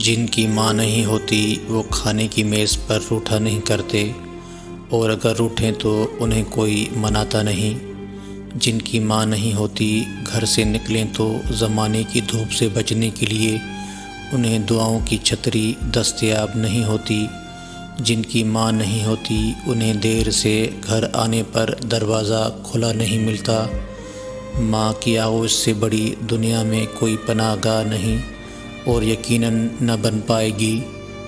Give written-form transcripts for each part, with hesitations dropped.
جن کی ماں نہیں ہوتی وہ کھانے کی میز پر روٹھا نہیں کرتے، اور اگر روٹھیں تو انہیں کوئی مناتا نہیں۔ جن کی ماں نہیں ہوتی گھر سے نکلیں تو زمانے کی دھوپ سے بچنے کے لیے انہیں دعاؤں کی چھتری دستیاب نہیں ہوتی۔ جن کی ماں نہیں ہوتی انہیں دیر سے گھر آنے پر دروازہ کھلا نہیں ملتا۔ ماں کی آغوش سے بڑی دنیا میں کوئی پناہ گاہ نہیں، اور یقیناً نہ بن پائے گی۔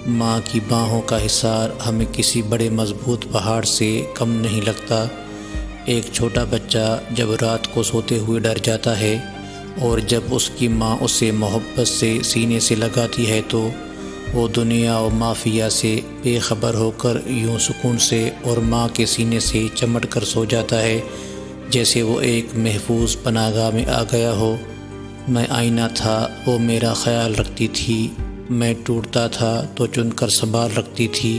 ماں کی باہوں کا حصار ہمیں کسی بڑے مضبوط پہاڑ سے کم نہیں لگتا۔ ایک چھوٹا بچہ جب رات کو سوتے ہوئے ڈر جاتا ہے، اور جب اس کی ماں اسے محبت سے سینے سے لگاتی ہے تو وہ دنیا و مافیہ سے بے خبر ہو کر یوں سکون سے اور ماں کے سینے سے چمٹ کر سو جاتا ہے جیسے وہ ایک محفوظ پناہ گاہ میں آ گیا ہو۔ میں آئینہ تھا، وہ میرا خیال رکھتی تھی، میں ٹوٹتا تھا تو چن کر سنبھال رکھتی تھی۔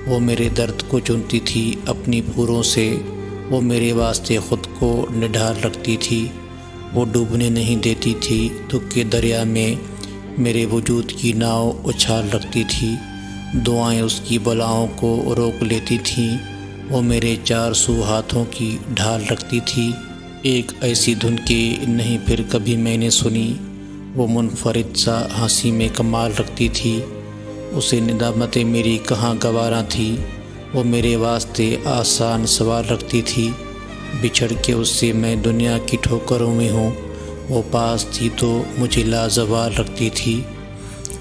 وہ میرے درد کو چنتی تھی اپنی پھولوں سے، وہ میرے واسطے خود کو نڈھال رکھتی تھی۔ وہ ڈوبنے نہیں دیتی تھی، دکھ کے دریا میں میرے وجود کی ناؤ اچھال رکھتی تھی۔ دعائیں اس کی بلاؤں کو روک لیتی تھیں، وہ میرے چار سو ہاتھوں کی ڈھال رکھتی تھی۔ ایک ایسی دھن کہ نہیں پھر کبھی میں نے سنی، وہ منفرد سا ہنسی میں کمال رکھتی تھی۔ اسے ندامتیں میری کہاں گوارا تھی، وہ میرے واسطے آسان سوال رکھتی تھی۔ بچھڑ کے اس سے میں دنیا کی ٹھوکروں میں ہوں، وہ پاس تھی تو مجھے لازوال رکھتی تھی۔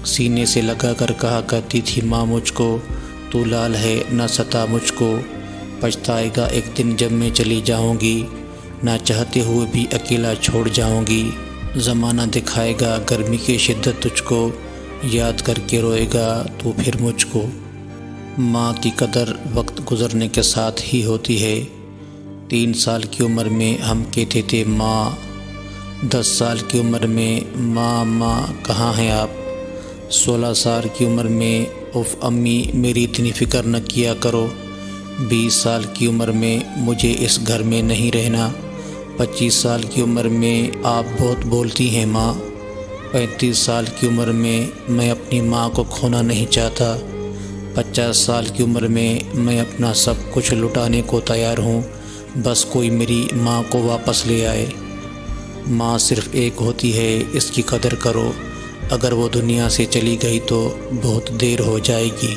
سینے سے لگا کر کہا کرتی تھی ماں مجھ کو، تو لال ہے نہ ستا مجھ کو، پچھتائے گا ایک دن جب میں چلی جاؤں گی، نہ چاہتے ہوئے بھی اکیلا چھوڑ جاؤں گی۔ زمانہ دکھائے گا گرمی کی شدت تجھ کو، یاد کر کے روئے گا تو پھر مجھ کو۔ ماں کی قدر وقت گزرنے کے ساتھ ہی ہوتی ہے۔ 3 سال کی عمر میں ہم کہتے تھے ماں، 10 سال کی عمر میں ماں ماں کہاں ہیں آپ، 16 سال کی عمر میں اف امی میری اتنی فکر نہ کیا کرو، 20 سال کی عمر میں مجھے اس گھر میں نہیں رہنا، 25 سال کی عمر میں آپ بہت بولتی ہیں ماں، 35 سال کی عمر میں اپنی ماں کو کھونا نہیں چاہتا، 50 سال کی عمر میں اپنا سب کچھ لٹانے کو تیار ہوں، بس کوئی میری ماں کو واپس لے آئے۔ ماں صرف ایک ہوتی ہے، اس کی قدر کرو، اگر وہ دنیا سے چلی گئی تو بہت دیر ہو جائے گی۔